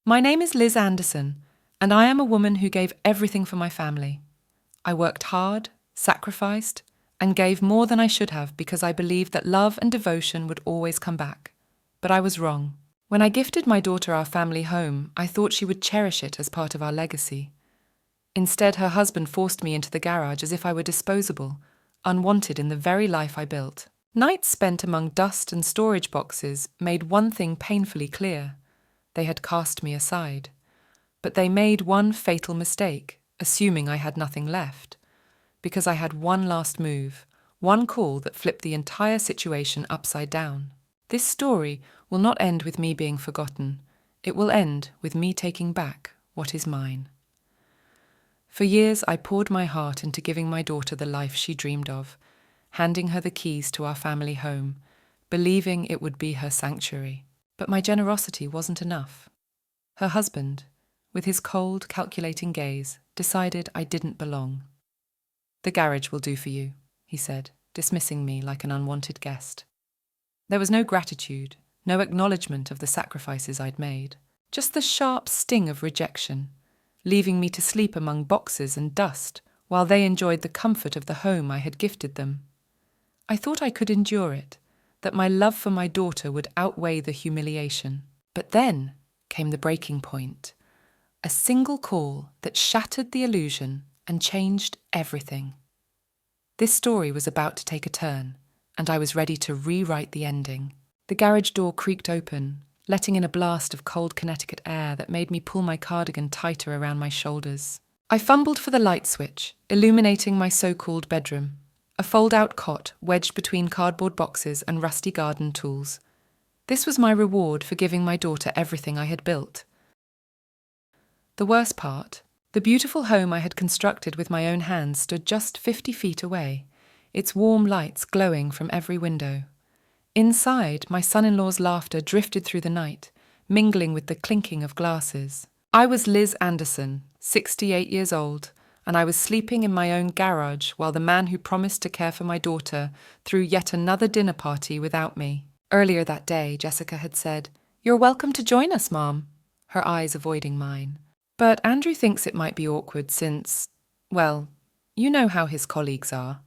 My name is Liz Anderson, and I am a woman who gave everything for my family. I worked hard, sacrificed, and gave more than I should have because I believed that love and devotion would always come back. But I was wrong. When I gifted my daughter our family home, I thought she would cherish it as part of our legacy. Instead, her husband forced me into the garage as if I were disposable, unwanted in the very life I built. Nights spent among dust and storage boxes made one thing painfully clear. They had cast me aside. But they made one fatal mistake, assuming I had nothing left. Because I had one last move, one call that flipped the entire situation upside down. This story will not end with me being forgotten. It will end with me taking back what is mine. For years I poured my heart into giving my daughter the life she dreamed of, handing her the keys to our family home, believing it would be her sanctuary. But my generosity wasn't enough. Her husband, with his cold, calculating gaze, decided I didn't belong. "The garage will do for you," he said, dismissing me like an unwanted guest. There was no gratitude, no acknowledgement of the sacrifices I'd made, just the sharp sting of rejection, leaving me to sleep among boxes and dust while they enjoyed the comfort of the home I had gifted them. I thought I could endure it, that my love for my daughter would outweigh the humiliation. But then came the breaking point. A single call that shattered the illusion and changed everything. This story was about to take a turn, and I was ready to rewrite the ending. The garage door creaked open, letting in a blast of cold Connecticut air that made me pull my cardigan tighter around my shoulders. I fumbled for the light switch, illuminating my so-called bedroom, a fold-out cot wedged between cardboard boxes and rusty garden tools. This was my reward for giving my daughter everything I had built. The worst part, the beautiful home I had constructed with my own hands stood just 50 feet away, its warm lights glowing from every window. Inside, my son-in-law's laughter drifted through the night, mingling with the clinking of glasses. I was Liz Anderson, 68 years old, and I was sleeping in my own garage while the man who promised to care for my daughter threw yet another dinner party without me. Earlier that day, Jessica had said, "You're welcome to join us, Mom," her eyes avoiding mine. But Andrew thinks it might be awkward since, well, you know how his colleagues are.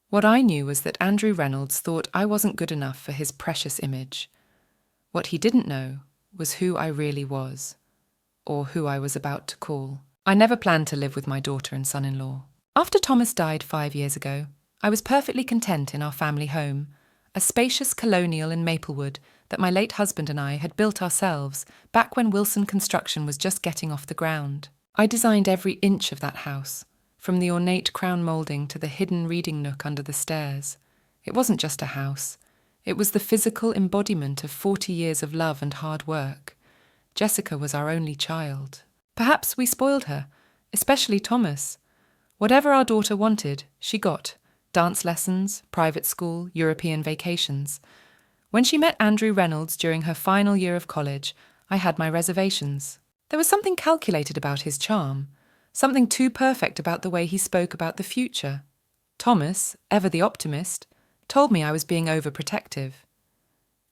What I knew was that Andrew Reynolds thought I wasn't good enough for his precious image. What he didn't know was who I really was, or who I was about to call. I never planned to live with my daughter and son-in-law. After Thomas died 5 years ago, I was perfectly content in our family home, a spacious colonial in Maplewood that my late husband and I had built ourselves back when Wilson Construction was just getting off the ground. I designed every inch of that house, from the ornate crown moulding to the hidden reading nook under the stairs. It wasn't just a house. It was the physical embodiment of 40 years of love and hard work. Jessica was our only child. Perhaps we spoiled her, especially Thomas. Whatever our daughter wanted, she got. Dance lessons, private school, European vacations. When she met Andrew Reynolds during her final year of college, I had my reservations. There was something calculated about his charm, something too perfect about the way he spoke about the future. Thomas, ever the optimist, told me I was being overprotective.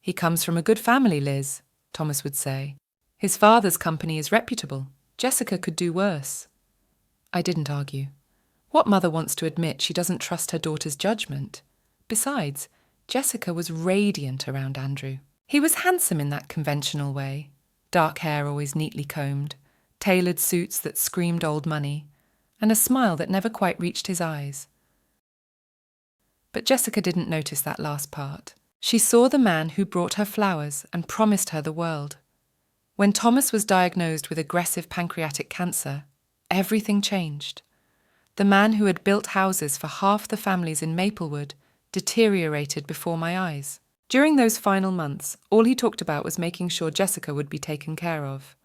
"He comes from a good family, Liz," Thomas would say. "His father's company is reputable. Jessica could do worse." I didn't argue. What mother wants to admit she doesn't trust her daughter's judgment? Besides, Jessica was radiant around Andrew. He was handsome in that conventional way. Dark hair always neatly combed, tailored suits that screamed old money, and a smile that never quite reached his eyes. But Jessica didn't notice that last part. She saw the man who brought her flowers and promised her the world. When Thomas was diagnosed with aggressive pancreatic cancer, everything changed. The man who had built houses for half the families in Maplewood deteriorated before my eyes. During those final months, all he talked about was making sure Jessica would be taken care of.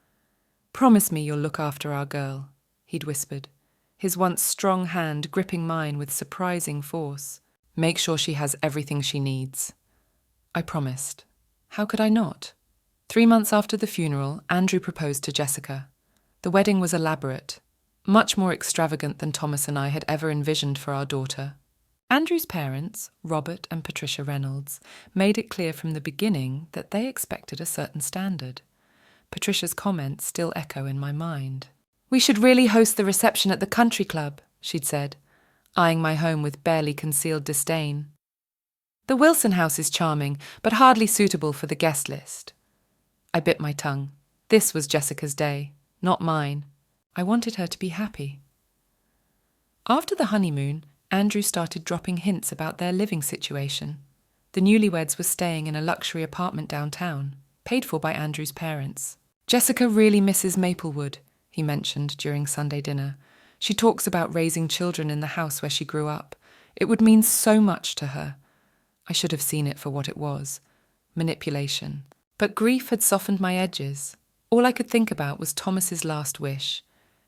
"Promise me you'll look after our girl," he'd whispered, his once strong hand gripping mine with surprising force. "Make sure she has everything she needs." I promised. How could I not? 3 months after the funeral, Andrew proposed to Jessica. The wedding was elaborate, much more extravagant than Thomas and I had ever envisioned for our daughter. Andrew's parents, Robert and Patricia Reynolds, made it clear from the beginning that they expected a certain standard. Patricia's comments still echo in my mind. "We should really host the reception at the country club," she'd said, eyeing my home with barely concealed disdain. "The Wilson house is charming, but hardly suitable for the guest list." I bit my tongue. This was Jessica's day, not mine. I wanted her to be happy. After the honeymoon, Andrew started dropping hints about their living situation. The newlyweds were staying in a luxury apartment downtown, paid for by Andrew's parents. "Jessica really misses Maplewood," he mentioned during Sunday dinner. "She talks about raising children in the house where she grew up. It would mean so much to her." I should have seen it for what it was. Manipulation. But grief had softened my edges. All I could think about was Thomas's last wish.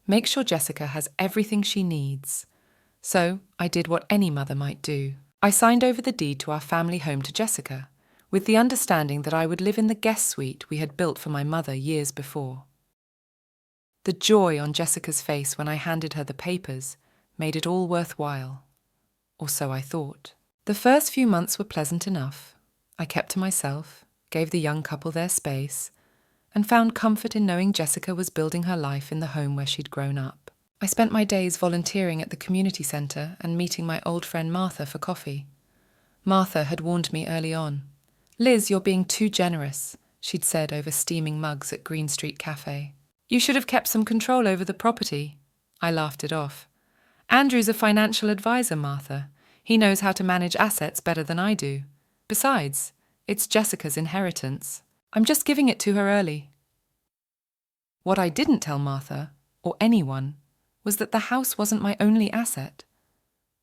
Make sure Jessica has everything she needs. So I did what any mother might do. I signed over the deed to our family home to Jessica, with the understanding that I would live in the guest suite we had built for my mother years before. The joy on Jessica's face when I handed her the papers made it all worthwhile. Or so I thought. The first few months were pleasant enough. I kept to myself, gave the young couple their space, and found comfort in knowing Jessica was building her life in the home where she'd grown up. I spent my days volunteering at the community centre and meeting my old friend Martha for coffee. Martha had warned me early on. "Liz, you're being too generous," she'd said over steaming mugs at Green Street Cafe. "You should have kept some control over the property." I laughed it off. "Andrew's a financial advisor, Martha. He knows how to manage assets better than I do. Besides, it's Jessica's inheritance. I'm just giving it to her early." What I didn't tell Martha, or anyone, was that the house wasn't my only asset.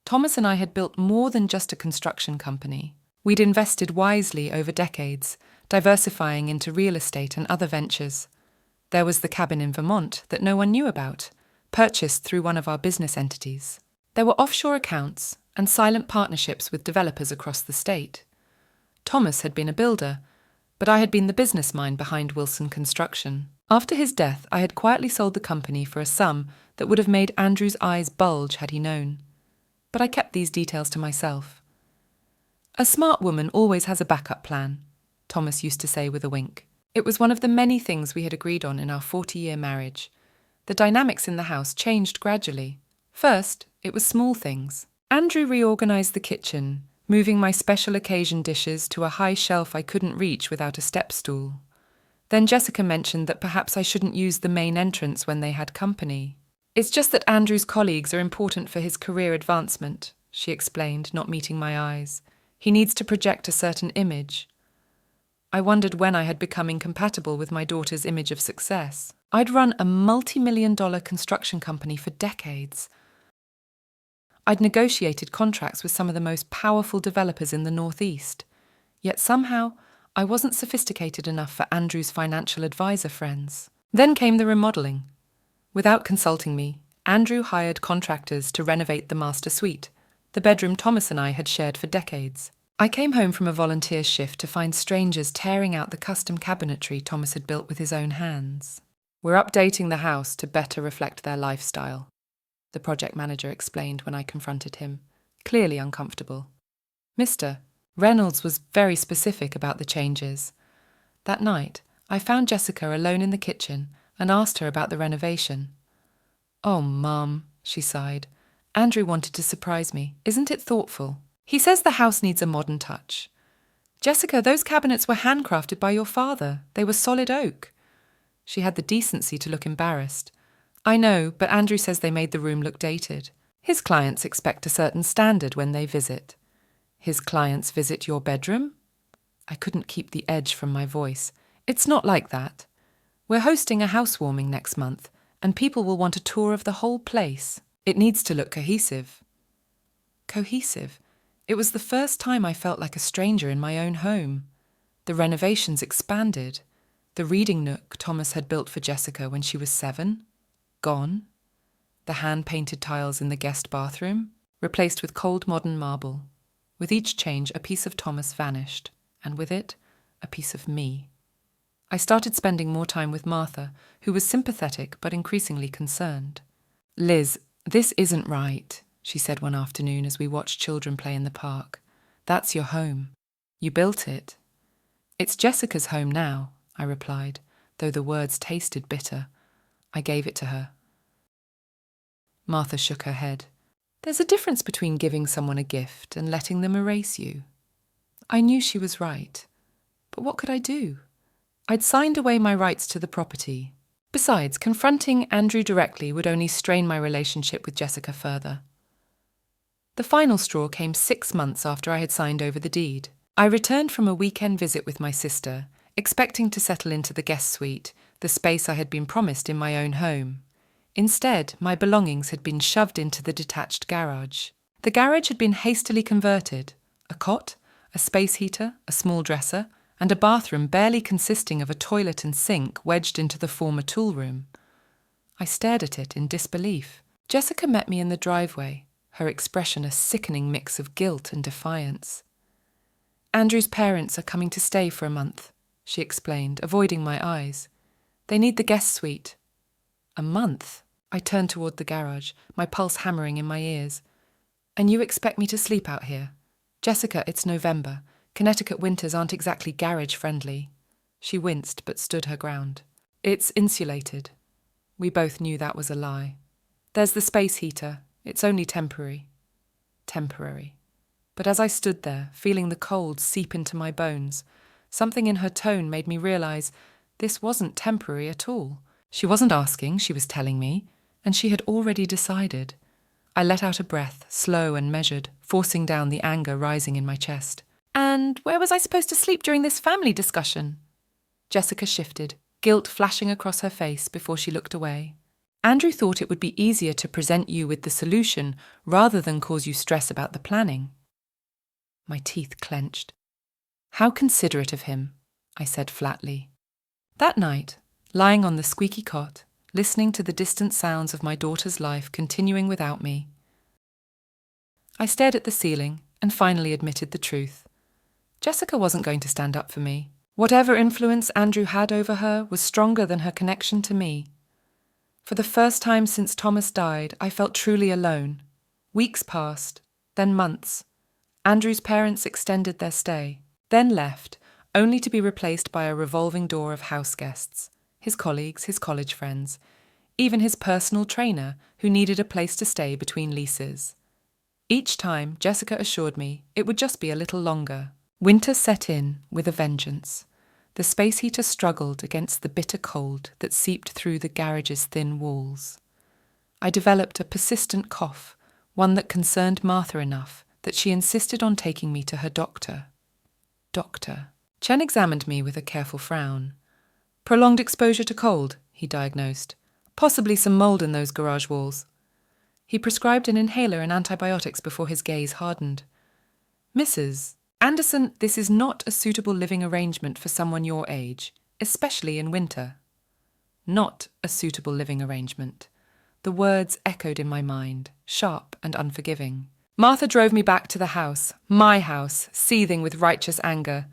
Thomas and I had built more than just a construction company. We'd invested wisely over decades, diversifying into real estate and other ventures. There was the cabin in Vermont that no one knew about, purchased through one of our business entities. There were offshore accounts and silent partnerships with developers across the state. Thomas had been a builder, but I had been the business mind behind Wilson Construction. After his death, I had quietly sold the company for a sum that would have made Andrew's eyes bulge had he known. But I kept these details to myself. "A smart woman always has a backup plan," Thomas used to say with a wink. It was one of the many things we had agreed on in our 40-year marriage. The dynamics in the house changed gradually. First, it was small things. Andrew reorganized the kitchen, moving my special occasion dishes to a high shelf I couldn't reach without a step stool. Then Jessica mentioned that perhaps I shouldn't use the main entrance when they had company. "It's just that Andrew's colleagues are important for his career advancement," she explained, not meeting my eyes. "He needs to project a certain image." I wondered when I had become incompatible with my daughter's image of success. I'd run a multimillion-dollar construction company for decades. I'd negotiated contracts with some of the most powerful developers in the Northeast. Yet somehow, I wasn't sophisticated enough for Andrew's financial advisor friends. Then came the remodeling. Without consulting me, Andrew hired contractors to renovate the master suite, the bedroom Thomas and I had shared for decades. I came home from a volunteer shift to find strangers tearing out the custom cabinetry Thomas had built with his own hands. "We're updating the house to better reflect their lifestyle," the project manager explained when I confronted him, clearly uncomfortable. Mr. Reynolds was very specific about the changes. That night, I found Jessica alone in the kitchen and asked her about the renovation. "Oh, Mum," she sighed. "Andrew wanted to surprise me. Isn't it thoughtful? He says the house needs a modern touch." "Jessica, those cabinets were handcrafted by your father. They were solid oak." She had the decency to look embarrassed. "I know, but Andrew says they made the room look dated. His clients expect a certain standard when they visit." "His clients visit your bedroom?" I couldn't keep the edge from my voice. "It's not like that. We're hosting a housewarming next month, and people will want a tour of the whole place. It needs to look cohesive." Cohesive? It was the first time I felt like a stranger in my own home. The renovations expanded. The reading nook Thomas had built for Jessica when she was 7, gone. The hand-painted tiles in the guest bathroom, replaced with cold modern marble. With each change, a piece of Thomas vanished, and with it, a piece of me. I started spending more time with Martha, who was sympathetic but increasingly concerned. "Liz, this isn't right," she said one afternoon as we watched children play in the park. "That's your home. You built it." "It's Jessica's home now," I replied, though the words tasted bitter. I gave it to her. Martha shook her head. There's a difference between giving someone a gift and letting them erase you. I knew she was right, but what could I do? I'd signed away my rights to the property. Besides, confronting Andrew directly would only strain my relationship with Jessica further. The final straw came 6 months after I had signed over the deed. I returned from a weekend visit with my sister, expecting to settle into the guest suite, the space I had been promised in my own home. Instead, my belongings had been shoved into the detached garage. The garage had been hastily converted. A cot, a space heater, a small dresser, and a bathroom barely consisting of a toilet and sink wedged into the former tool room. I stared at it in disbelief. Jessica met me in the driveway, her expression a sickening mix of guilt and defiance. Andrew's parents are coming to stay for a month, she explained, avoiding my eyes. They need the guest suite. A month? I turned toward the garage, my pulse hammering in my ears. And you expect me to sleep out here? Jessica, it's November. Connecticut winters aren't exactly garage-friendly. She winced but stood her ground. It's insulated. We both knew that was a lie. There's the space heater. It's only temporary. Temporary. But as I stood there, feeling the cold seep into my bones, something in her tone made me realize this wasn't temporary at all. She wasn't asking, she was telling me, and she had already decided. I let out a breath, slow and measured, forcing down the anger rising in my chest. And where was I supposed to sleep during this family discussion? Jessica shifted, guilt flashing across her face before she looked away. Andrew thought it would be easier to present you with the solution rather than cause you stress about the planning. My teeth clenched. How considerate of him, I said flatly. That night, lying on the squeaky cot, listening to the distant sounds of my daughter's life continuing without me, I stared at the ceiling and finally admitted the truth. Jessica wasn't going to stand up for me. Whatever influence Andrew had over her was stronger than her connection to me. For the first time since Thomas died, I felt truly alone. Weeks passed, then months. Andrew's parents extended their stay, then left, only to be replaced by a revolving door of house guests, his colleagues, his college friends, even his personal trainer who needed a place to stay between leases. Each time, Jessica assured me it would just be a little longer. Winter set in with a vengeance. The space heater struggled against the bitter cold that seeped through the garage's thin walls. I developed a persistent cough, one that concerned Martha enough that she insisted on taking me to her doctor. Doctor. Chen examined me with a careful frown. Prolonged exposure to cold, he diagnosed. Possibly some mold in those garage walls. He prescribed an inhaler and antibiotics before his gaze hardened. Mrs. Anderson, this is not a suitable living arrangement for someone your age, especially in winter. Not a suitable living arrangement. The words echoed in my mind, sharp and unforgiving. Martha drove me back to the house, my house, seething with righteous anger.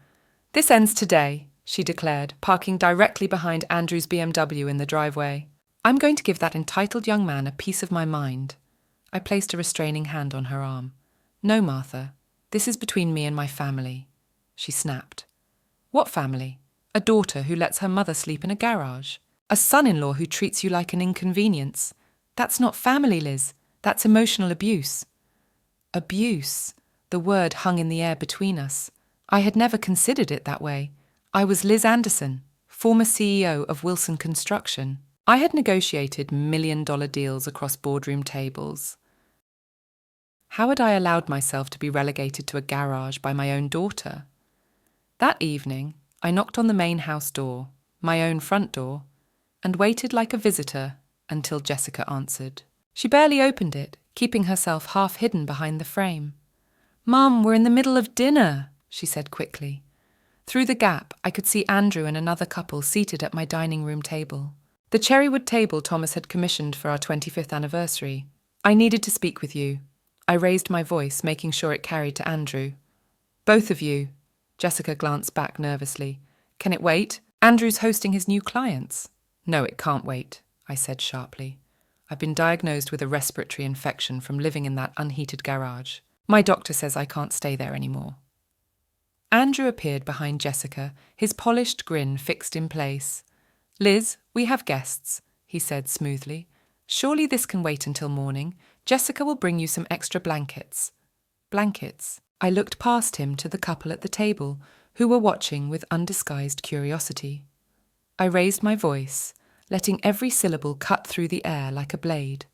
This ends today, she declared, parking directly behind Andrew's BMW in the driveway. I'm going to give that entitled young man a piece of my mind. I placed a restraining hand on her arm. No, Martha. This is between me and my family, she snapped. What family? A daughter who lets her mother sleep in a garage. A son-in-law who treats you like an inconvenience. That's not family, Liz. That's emotional abuse. Abuse. The word hung in the air between us. I had never considered it that way. I was Liz Anderson, former CEO of Wilson Construction. I had negotiated million-dollar deals across boardroom tables. How had I allowed myself to be relegated to a garage by my own daughter? That evening, I knocked on the main house door, my own front door, and waited like a visitor until Jessica answered. She barely opened it, keeping herself half hidden behind the frame. "Mum, we're in the middle of dinner," she said quickly. Through the gap, I could see Andrew and another couple seated at my dining room table. The cherrywood table Thomas had commissioned for our 25th anniversary. "I needed to speak with you." I raised my voice, making sure it carried to Andrew. "Both of you." Jessica glanced back nervously. "Can it wait? Andrew's hosting his new clients." "No, it can't wait," I said sharply. "I've been diagnosed with a respiratory infection from living in that unheated garage. My doctor says I can't stay there anymore." Andrew appeared behind Jessica, his polished grin fixed in place. Liz, we have guests, he said smoothly. Surely this can wait until morning. Jessica will bring you some extra blankets. Blankets. I looked past him to the couple at the table, who were watching with undisguised curiosity. I raised my voice, letting every syllable cut through the air like a blade.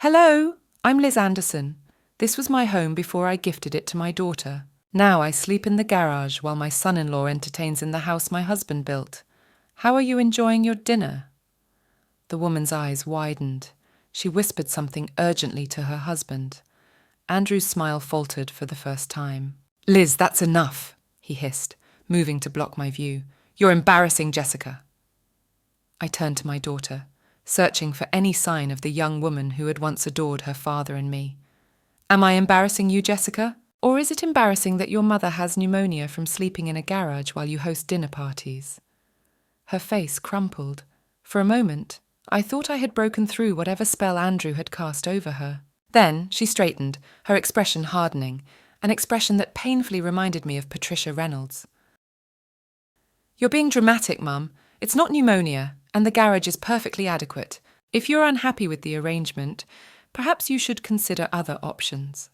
Hello, I'm Liz Anderson. This was my home before I gifted it to my daughter. Now I sleep in the garage while my son-in-law entertains in the house my husband built. How are you enjoying your dinner? The woman's eyes widened. She whispered something urgently to her husband. Andrew's smile faltered for the first time. Liz, that's enough, he hissed, moving to block my view. You're embarrassing Jessica. I turned to my daughter, searching for any sign of the young woman who had once adored her father and me. Am I embarrassing you, Jessica? Or is it embarrassing that your mother has pneumonia from sleeping in a garage while you host dinner parties? Her face crumpled. For a moment, I thought I had broken through whatever spell Andrew had cast over her. Then she straightened, her expression hardening, an expression that painfully reminded me of Patricia Reynolds. You're being dramatic, Mum. It's not pneumonia, and the garage is perfectly adequate. If you're unhappy with the arrangement, perhaps you should consider other options.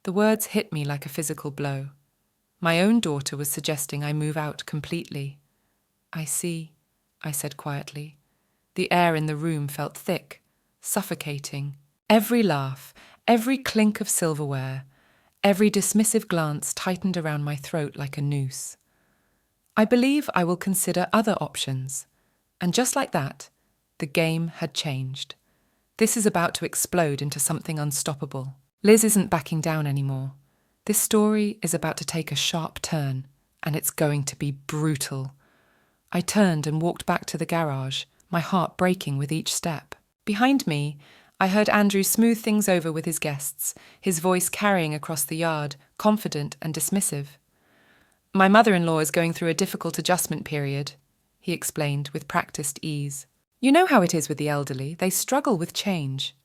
The words hit me like a physical blow. My own daughter was suggesting I move out completely. I see, I said quietly. The air in the room felt thick, suffocating. Every laugh, every clink of silverware, every dismissive glance tightened around my throat like a noose. I believe I will consider other options. And just like that, the game had changed. This is about to explode into something unstoppable. Liz isn't backing down anymore. This story is about to take a sharp turn, and it's going to be brutal. I turned and walked back to the garage, my heart breaking with each step. Behind me, I heard Andrew smooth things over with his guests, his voice carrying across the yard, confident and dismissive. My mother-in-law is going through a difficult adjustment period, he explained with practiced ease. You know how it is with the elderly, they struggle with change.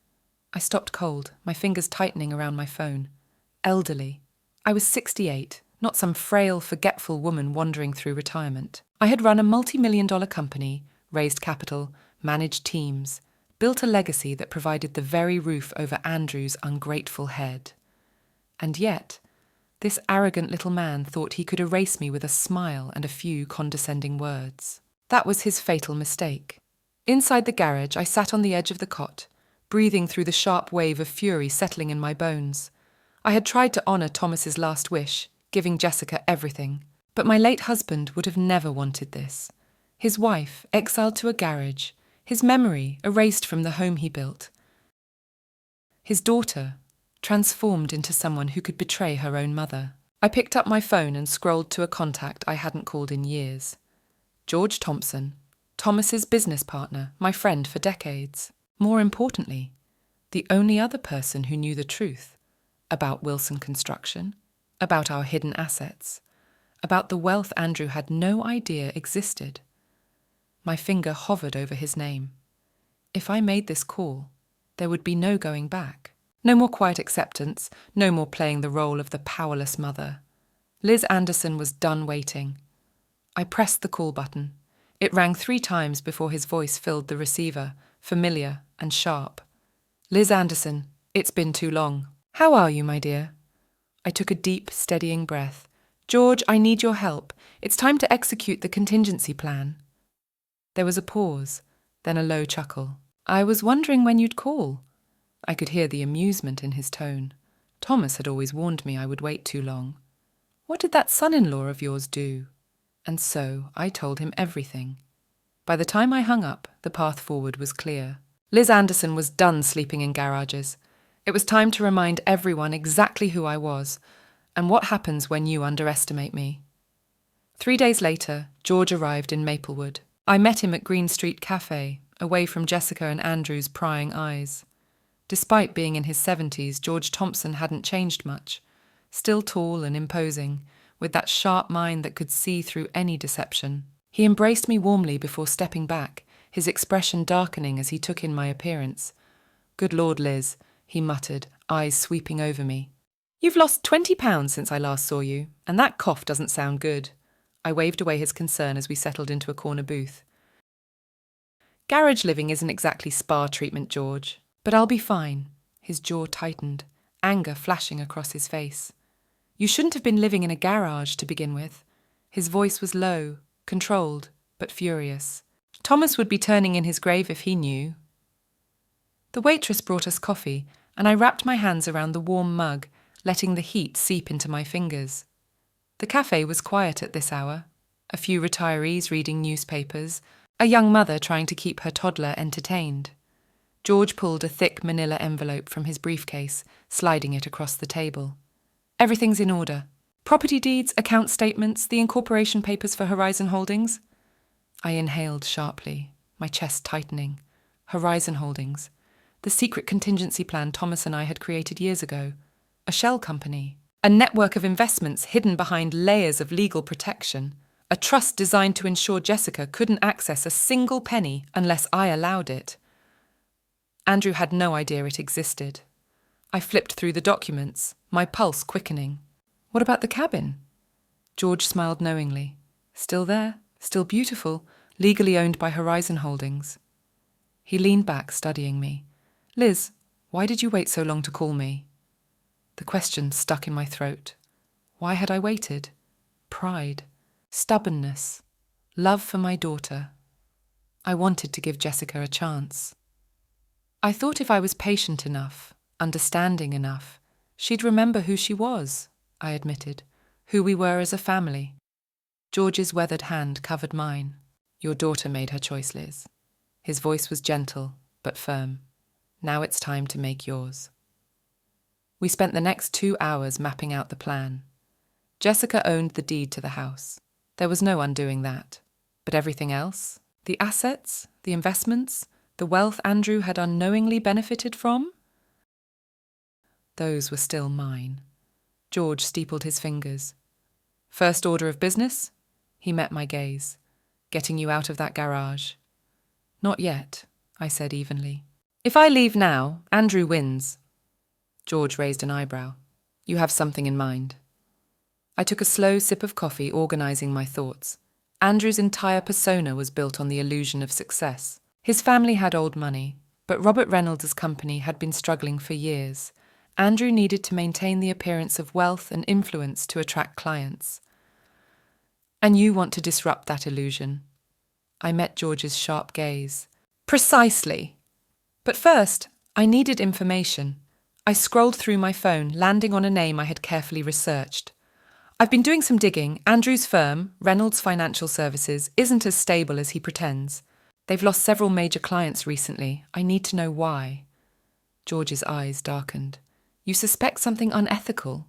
I stopped cold, my fingers tightening around my phone. Elderly. I was 68, not some frail, forgetful woman wandering through retirement. I had run a multimillion-dollar company, raised capital, managed teams, built a legacy that provided the very roof over Andrew's ungrateful head. And yet, this arrogant little man thought he could erase me with a smile and a few condescending words. That was his fatal mistake. Inside the garage, I sat on the edge of the cot, breathing through the sharp wave of fury settling in my bones. I had tried to honour Thomas's last wish, giving Jessica everything. But my late husband would have never wanted this. His wife, exiled to a garage, his memory erased from the home he built. His daughter, transformed into someone who could betray her own mother. I picked up my phone and scrolled to a contact I hadn't called in years. George Thompson, Thomas's business partner, my friend for decades. More importantly, the only other person who knew the truth about Wilson Construction, about our hidden assets, about the wealth Andrew had no idea existed. My finger hovered over his name. If I made this call, there would be no going back. No more quiet acceptance, no more playing the role of the powerless mother. Liz Anderson was done waiting. I pressed the call button. It rang 3 times before his voice filled the receiver, familiar and sharp. Liz Anderson, it's been too long. How are you, my dear? I took a deep, steadying breath. George, I need your help. It's time to execute the contingency plan. There was a pause, then a low chuckle. I was wondering when you'd call. I could hear the amusement in his tone. Thomas had always warned me I would wait too long. What did that son-in-law of yours do? And so I told him everything. By the time I hung up, the path forward was clear. Liz Anderson was done sleeping in garages. It was time to remind everyone exactly who I was, and what happens when you underestimate me. 3 days later, George arrived in Maplewood. I met him at Green Street Cafe, away from Jessica and Andrew's prying eyes. Despite being in his 70s, George Thompson hadn't changed much. Still tall and imposing, with that sharp mind that could see through any deception. He embraced me warmly before stepping back, his expression darkening as he took in my appearance. Good Lord, Liz, he muttered, eyes sweeping over me. You've lost 20 pounds since I last saw you, and that cough doesn't sound good. I waved away his concern as we settled into a corner booth. Garage living isn't exactly spa treatment, George. But I'll be fine. His jaw tightened, anger flashing across his face. You shouldn't have been living in a garage to begin with. His voice was low, controlled, but furious. Thomas would be turning in his grave if he knew. The waitress brought us coffee, and I wrapped my hands around the warm mug, letting the heat seep into my fingers. The cafe was quiet at this hour. A few retirees reading newspapers, a young mother trying to keep her toddler entertained. George pulled a thick manila envelope from his briefcase, sliding it across the table. Everything's in order. Property deeds, account statements, the incorporation papers for Horizon Holdings. I inhaled sharply, my chest tightening. Horizon Holdings. The secret contingency plan Thomas and I had created years ago. A shell company. A network of investments hidden behind layers of legal protection. A trust designed to ensure Jessica couldn't access a single penny unless I allowed it. Andrew had no idea it existed. I flipped through the documents, my pulse quickening. What about the cabin? George smiled knowingly. Still there, still beautiful, legally owned by Horizon Holdings. He leaned back, studying me. Liz, why did you wait so long to call me? The question stuck in my throat. Why had I waited? Pride. Stubbornness. Love for my daughter. I wanted to give Jessica a chance. I thought if I was patient enough, understanding enough, she'd remember who she was, I admitted, who we were as a family. George's weathered hand covered mine. Your daughter made her choice, Liz. His voice was gentle, but firm. Now it's time to make yours. We spent the next 2 hours mapping out the plan. Jessica owned the deed to the house. There was no undoing that. But everything else? The assets? The investments? The wealth Andrew had unknowingly benefited from? Those were still mine. George steepled his fingers. First order of business? He met my gaze. Getting you out of that garage. Not yet, I said evenly. If I leave now, Andrew wins. George raised an eyebrow. You have something in mind. I took a slow sip of coffee, organizing my thoughts. Andrew's entire persona was built on the illusion of success. His family had old money, but Robert Reynolds' company had been struggling for years. Andrew needed to maintain the appearance of wealth and influence to attract clients. And you want to disrupt that illusion. I met George's sharp gaze. Precisely. But first, I needed information. I scrolled through my phone, landing on a name I had carefully researched. I've been doing some digging. Andrew's firm, Reynolds Financial Services, isn't as stable as he pretends. They've lost several major clients recently. I need to know why. George's eyes darkened. You suspect something unethical?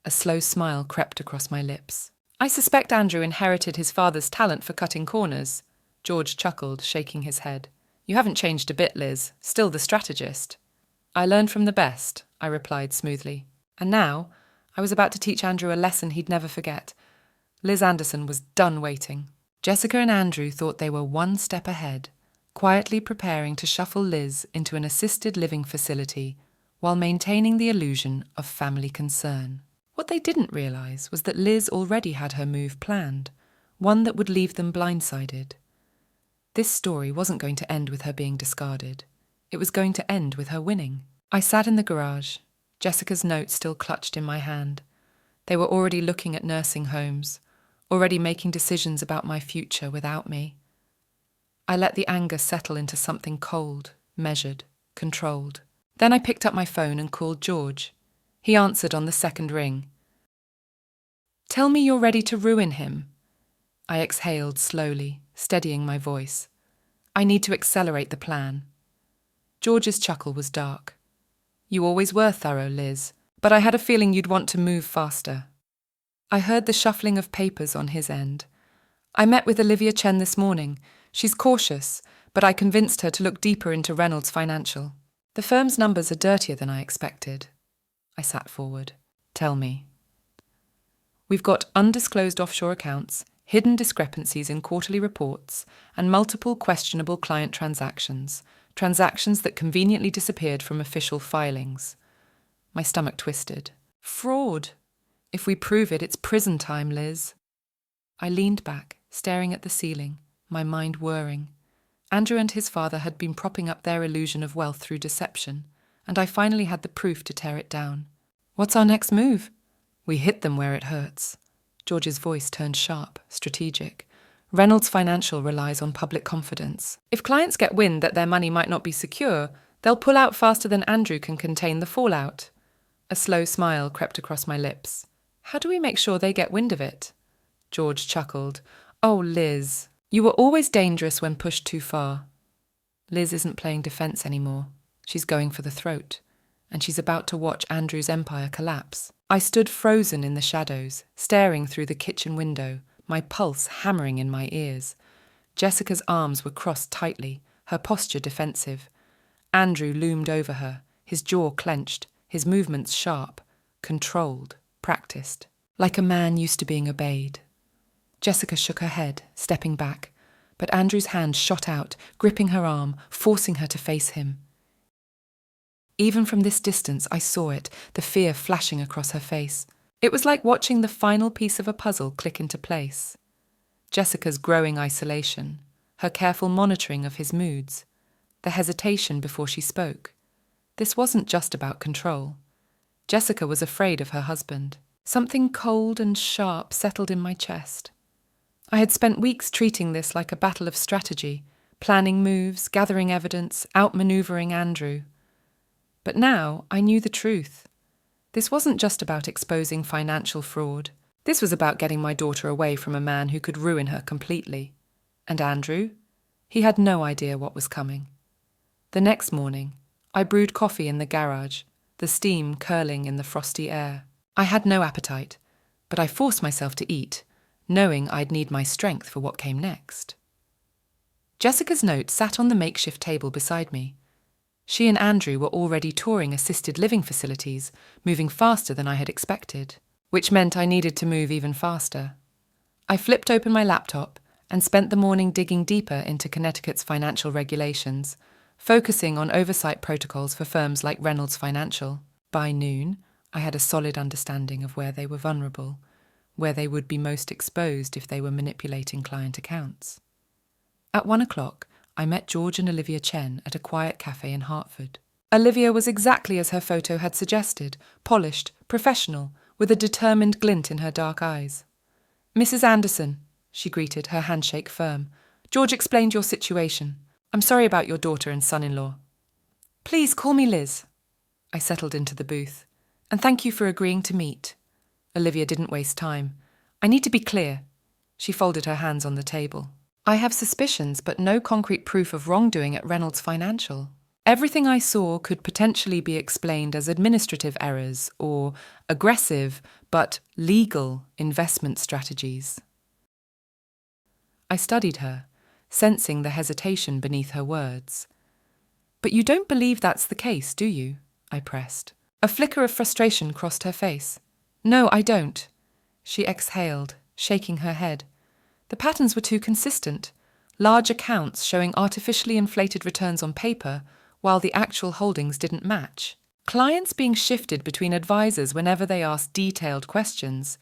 A slow smile crept across my lips. I suspect Andrew inherited his father's talent for cutting corners. George chuckled, shaking his head. You haven't changed a bit, Liz. Still the strategist. I learned from the best, I replied smoothly. And now, I was about to teach Andrew a lesson he'd never forget. Liz Anderson was done waiting. Jessica and Andrew thought they were one step ahead, quietly preparing to shuffle Liz into an assisted living facility while maintaining the illusion of family concern. What they didn't realise was that Liz already had her move planned, one that would leave them blindsided. This story wasn't going to end with her being discarded. It was going to end with her winning. I sat in the garage, Jessica's note still clutched in my hand. They were already looking at nursing homes, already making decisions about my future without me. I let the anger settle into something cold, measured, controlled. Then I picked up my phone and called George. He answered on the second ring. Tell me you're ready to ruin him. I exhaled slowly, steadying my voice. I need to accelerate the plan. George's chuckle was dark. You always were thorough, Liz, but I had a feeling you'd want to move faster. I heard the shuffling of papers on his end. I met with Olivia Chen this morning. She's cautious, but I convinced her to look deeper into Reynolds Financial. The firm's numbers are dirtier than I expected. I sat forward. Tell me. We've got undisclosed offshore accounts, hidden discrepancies in quarterly reports, and multiple questionable client transactions that conveniently disappeared from official filings. My stomach twisted. Fraud. If we prove it, it's prison time, Liz. I leaned back, staring at the ceiling, my mind whirring. Andrew and his father had been propping up their illusion of wealth through deception, and I finally had the proof to tear it down. What's our next move? We hit them where it hurts. George's voice turned sharp, strategic. Reynolds Financial relies on public confidence. If clients get wind that their money might not be secure, they'll pull out faster than Andrew can contain the fallout. A slow smile crept across my lips. How do we make sure they get wind of it? George chuckled. Oh, Liz, you were always dangerous when pushed too far. Liz isn't playing defense anymore. She's going for the throat, and she's about to watch Andrew's empire collapse. I stood frozen in the shadows, staring through the kitchen window, my pulse hammering in my ears. Jessica's arms were crossed tightly, her posture defensive. Andrew loomed over her, his jaw clenched, his movements sharp, controlled, practiced, like a man used to being obeyed. Jessica shook her head, stepping back, but Andrew's hand shot out, gripping her arm, forcing her to face him. Even from this distance, I saw it, the fear flashing across her face. It was like watching the final piece of a puzzle click into place. Jessica's growing isolation, her careful monitoring of his moods, the hesitation before she spoke. This wasn't just about control. Jessica was afraid of her husband. Something cold and sharp settled in my chest. I had spent weeks treating this like a battle of strategy, planning moves, gathering evidence, outmaneuvering Andrew. But now I knew the truth. This wasn't just about exposing financial fraud. This was about getting my daughter away from a man who could ruin her completely. And Andrew? He had no idea what was coming. The next morning, I brewed coffee in the garage, the steam curling in the frosty air. I had no appetite, but I forced myself to eat, knowing I'd need my strength for what came next. Jessica's note sat on the makeshift table beside me. She and Andrew were already touring assisted living facilities, moving faster than I had expected, which meant I needed to move even faster. I flipped open my laptop and spent the morning digging deeper into Connecticut's financial regulations, focusing on oversight protocols for firms like Reynolds Financial. By noon, I had a solid understanding of where they were vulnerable, where they would be most exposed if they were manipulating client accounts. At 1 o'clock, I met George and Olivia Chen at a quiet cafe in Hartford. Olivia was exactly as her photo had suggested, polished, professional, with a determined glint in her dark eyes. "Mrs. Anderson," she greeted, her handshake firm. "George explained your situation. I'm sorry about your daughter and son-in-law." "Please call me Liz." I settled into the booth. "And thank you for agreeing to meet." Olivia didn't waste time. "I need to be clear." She folded her hands on the table. "I have suspicions, but no concrete proof of wrongdoing at Reynolds Financial. Everything I saw could potentially be explained as administrative errors or aggressive but legal investment strategies." I studied her, sensing the hesitation beneath her words. "But you don't believe that's the case, do you?" I pressed. A flicker of frustration crossed her face. "No, I don't." She exhaled, shaking her head. The patterns were too consistent. Large accounts showing artificially inflated returns on paper, while the actual holdings didn't match. Clients being shifted between advisors whenever they asked detailed questions.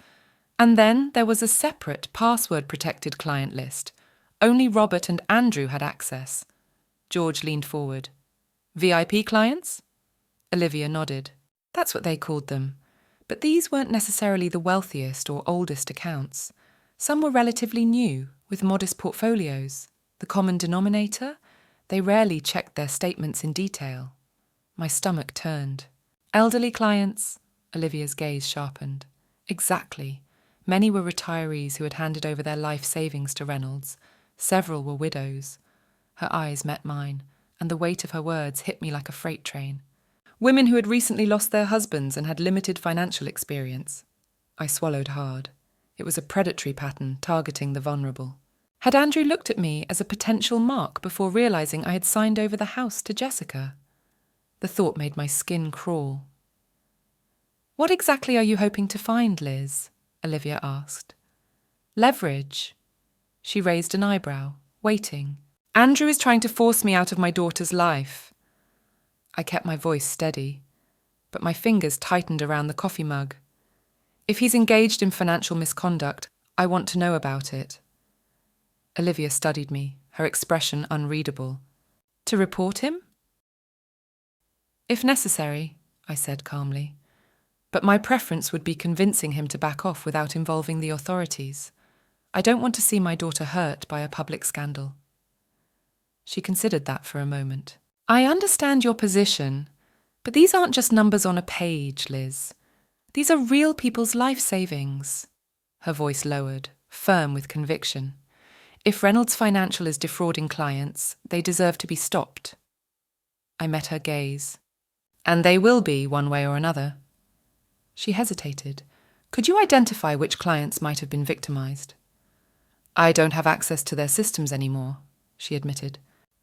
And then there was a separate password-protected client list. Only Robert and Andrew had access. George leaned forward. "VIP clients?" Olivia nodded. "That's what they called them. But these weren't necessarily the wealthiest or oldest accounts. Some were relatively new, with modest portfolios. The common denominator? They rarely checked their statements in detail." My stomach turned. "Elderly clients?" Olivia's gaze sharpened. "Exactly. Many were retirees who had handed over their life savings to Reynolds. Several were widows." Her eyes met mine, and the weight of her words hit me like a freight train. "Women who had recently lost their husbands and had limited financial experience." I swallowed hard. It was a predatory pattern targeting the vulnerable. Had Andrew looked at me as a potential mark before realizing I had signed over the house to Jessica? The thought made my skin crawl. "What exactly are you hoping to find, Liz?" Olivia asked. "Leverage." She raised an eyebrow, waiting. "Andrew is trying to force me out of my daughter's life." I kept my voice steady, but my fingers tightened around the coffee mug. "If he's engaged in financial misconduct, I want to know about it." Olivia studied me, her expression unreadable. To report him? If necessary, I said calmly. But my preference would be convincing him to back off without involving the authorities. I don't want to see my daughter hurt by a public scandal. She considered that for a moment. I understand your position, but these aren't just numbers on a page, Liz. These are real people's life savings. Her voice lowered, firm with conviction. If Reynolds Financial is defrauding clients, they deserve to be stopped. I met her gaze. And they will be, one way or another. She hesitated. Could you identify which clients might have been victimized? I don't have access to their systems anymore, she admitted.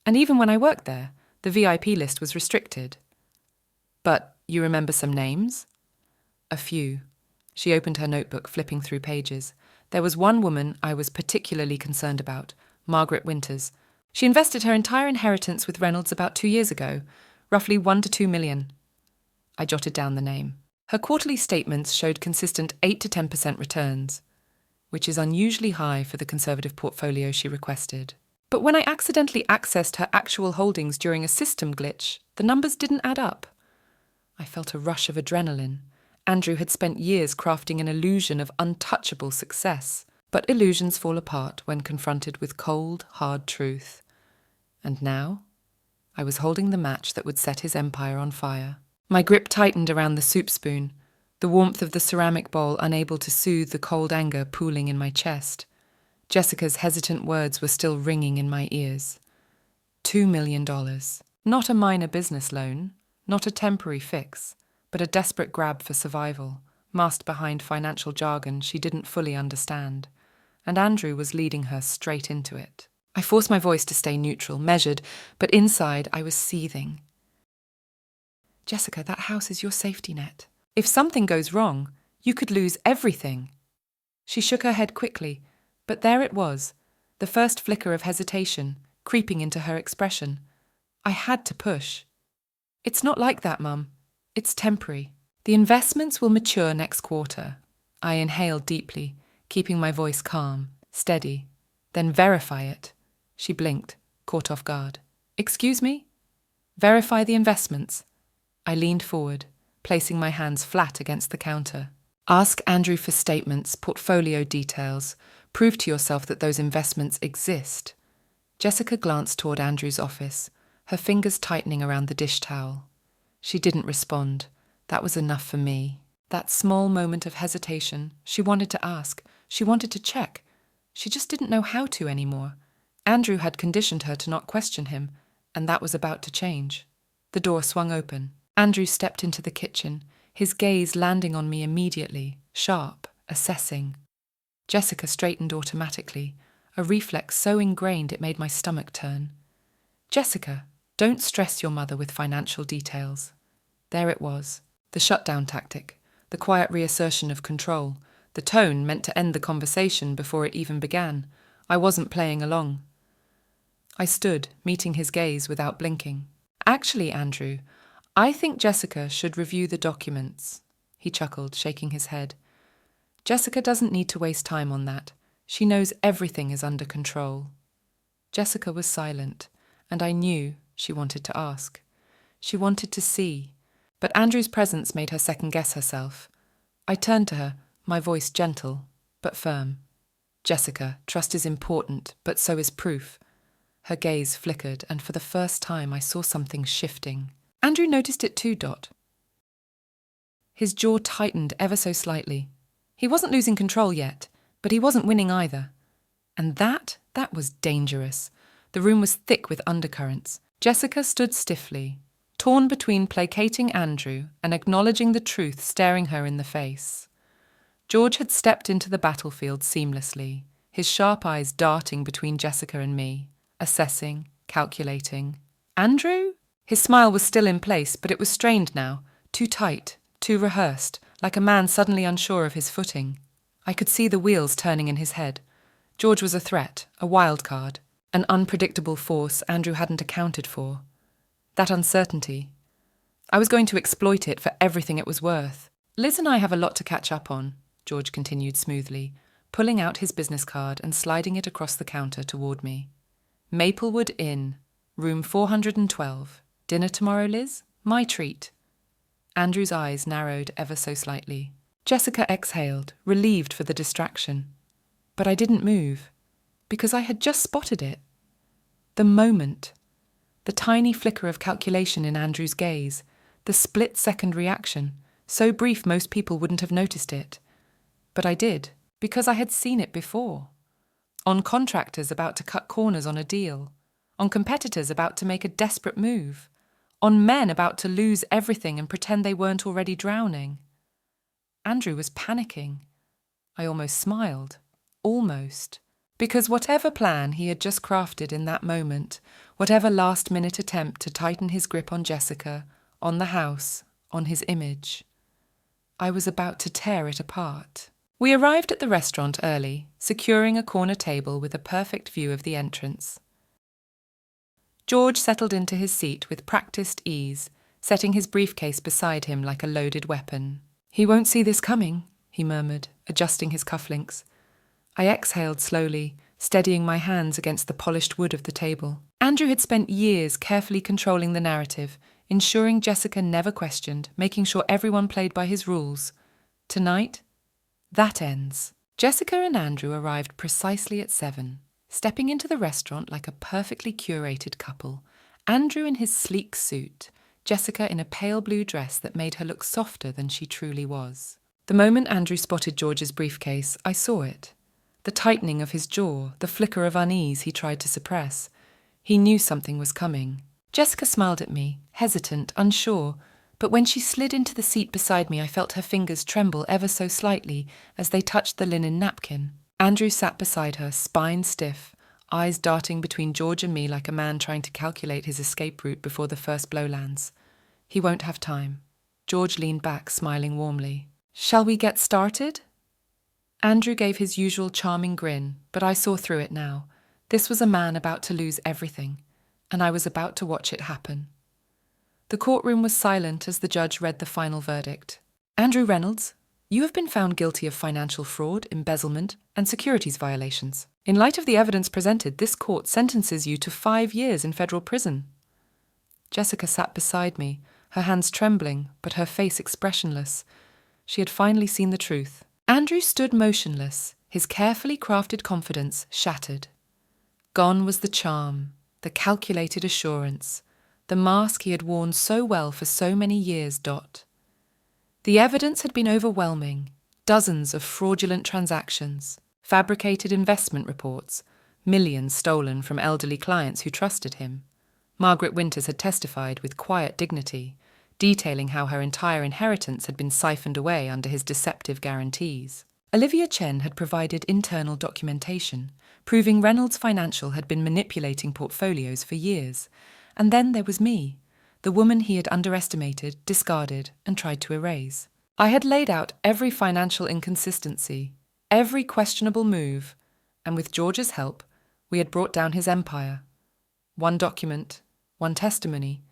And even when I worked there, the VIP list was restricted. But you remember some names? A few. She opened her notebook, flipping through pages. There was one woman I was particularly concerned about, Margaret Winters. She invested her entire inheritance with Reynolds about 2 years ago, roughly 1 to 2 million. I jotted down the name. Her quarterly statements showed consistent 8 to 10% returns, which is unusually high for the conservative portfolio she requested. But when I accidentally accessed her actual holdings during a system glitch, the numbers didn't add up. I felt a rush of adrenaline. Andrew had spent years crafting an illusion of untouchable success, but illusions fall apart when confronted with cold, hard truth. And now, I was holding the match that would set his empire on fire. My grip tightened around the soup spoon, the warmth of the ceramic bowl unable to soothe the cold anger pooling in my chest. Jessica's hesitant words were still ringing in my ears. $2 million. Not a minor business loan, not a temporary fix, but a desperate grab for survival, masked behind financial jargon she didn't fully understand. And Andrew was leading her straight into it. I forced my voice to stay neutral, measured, but inside I was seething. Jessica, that house is your safety net. If something goes wrong, you could lose everything. She shook her head quickly, but there it was, the first flicker of hesitation, creeping into her expression. I had to push. It's not like that, Mum. It's temporary. The investments will mature next quarter. I inhaled deeply, keeping my voice calm, steady. Then verify it. She blinked, caught off guard. Excuse me? Verify the investments. I leaned forward, placing my hands flat against the counter. Ask Andrew for statements, portfolio details. Prove to yourself that those investments exist. Jessica glanced toward Andrew's office, her fingers tightening around the dish towel. She didn't respond. That was enough for me. That small moment of hesitation, she wanted to ask, she wanted to check. She just didn't know how to anymore. Andrew had conditioned her to not question him, and that was about to change. The door swung open. Andrew stepped into the kitchen, his gaze landing on me immediately, sharp, assessing. Jessica straightened automatically, a reflex so ingrained it made my stomach turn. Jessica, don't stress your mother with financial details. There it was, the shutdown tactic, the quiet reassertion of control, the tone meant to end the conversation before it even began. I wasn't playing along. I stood, meeting his gaze without blinking. Actually, Andrew, I think Jessica should review the documents. He chuckled, shaking his head. Jessica doesn't need to waste time on that. She knows everything is under control. Jessica was silent, and I knew she wanted to ask. She wanted to see, but Andrew's presence made her second-guess herself. I turned to her, my voice gentle, but firm. Jessica, trust is important, but so is proof. Her gaze flickered, and for the first time I saw something shifting. Andrew noticed it too, Dot. His jaw tightened ever so slightly. He wasn't losing control yet, but he wasn't winning either. And that was dangerous. The room was thick with undercurrents. Jessica stood stiffly, torn between placating Andrew and acknowledging the truth staring her in the face. George had stepped into the battlefield seamlessly, his sharp eyes darting between Jessica and me, assessing, calculating. Andrew? His smile was still in place, but it was strained now, too tight, too rehearsed, like a man suddenly unsure of his footing. I could see the wheels turning in his head. George was a threat, a wild card, an unpredictable force Andrew hadn't accounted for. That uncertainty. I was going to exploit it for everything it was worth. Liz and I have a lot to catch up on, George continued smoothly, pulling out his business card and sliding it across the counter toward me. Maplewood Inn, room 412. Dinner tomorrow, Liz? My treat. Andrew's eyes narrowed ever so slightly. Jessica exhaled, relieved for the distraction. But I didn't move, because I had just spotted it. The moment. The tiny flicker of calculation in Andrew's gaze, the split-second reaction, so brief most people wouldn't have noticed it. But I did, because I had seen it before. On contractors about to cut corners on a deal, on competitors about to make a desperate move, on men about to lose everything and pretend they weren't already drowning. Andrew was panicking. I almost smiled. Almost. Because whatever plan he had just crafted in that moment, whatever last-minute attempt to tighten his grip on Jessica, on the house, on his image, I was about to tear it apart. We arrived at the restaurant early, securing a corner table with a perfect view of the entrance. George settled into his seat with practiced ease, setting his briefcase beside him like a loaded weapon. "He won't see this coming," he murmured, adjusting his cufflinks. I exhaled slowly, steadying my hands against the polished wood of the table. Andrew had spent years carefully controlling the narrative, ensuring Jessica never questioned, making sure everyone played by his rules. Tonight, that ends. Jessica and Andrew arrived precisely at 7, stepping into the restaurant like a perfectly curated couple. Andrew in his sleek suit, Jessica in a pale blue dress that made her look softer than she truly was. The moment Andrew spotted George's briefcase, I saw it. The tightening of his jaw, the flicker of unease he tried to suppress. He knew something was coming. Jessica smiled at me, hesitant, unsure, but when she slid into the seat beside me, I felt her fingers tremble ever so slightly as they touched the linen napkin. Andrew sat beside her, spine stiff, eyes darting between George and me like a man trying to calculate his escape route before the first blow lands. He won't have time. George leaned back, smiling warmly. "Shall we get started?" Andrew gave his usual charming grin, but I saw through it now. This was a man about to lose everything, and I was about to watch it happen. The courtroom was silent as the judge read the final verdict. "Andrew Reynolds, you have been found guilty of financial fraud, embezzlement, and securities violations. In light of the evidence presented, this court sentences you to 5 years in federal prison." Jessica sat beside me, her hands trembling, but her face expressionless. She had finally seen the truth. Andrew stood motionless, his carefully crafted confidence shattered. Gone was the charm, the calculated assurance, the mask he had worn so well for so many years. The evidence had been overwhelming. Dozens of fraudulent transactions, fabricated investment reports, millions stolen from elderly clients who trusted him. Margaret Winters had testified with quiet dignity, detailing how her entire inheritance had been siphoned away under his deceptive guarantees. Olivia Chen had provided internal documentation, proving Reynolds Financial had been manipulating portfolios for years. And then there was me, the woman he had underestimated, discarded, and tried to erase. I had laid out every financial inconsistency, every questionable move, and with George's help, we had brought down his empire. One document, one testimony,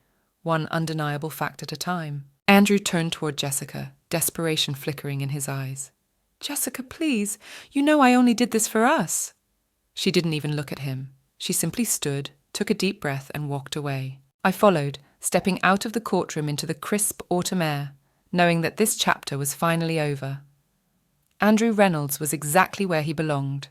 one undeniable fact at a time. Andrew turned toward Jessica, desperation flickering in his eyes. "Jessica, please, you know I only did this for us." She didn't even look at him. She simply stood, took a deep breath, and walked away. I followed, stepping out of the courtroom into the crisp autumn air, knowing that this chapter was finally over. Andrew Reynolds was exactly where he belonged,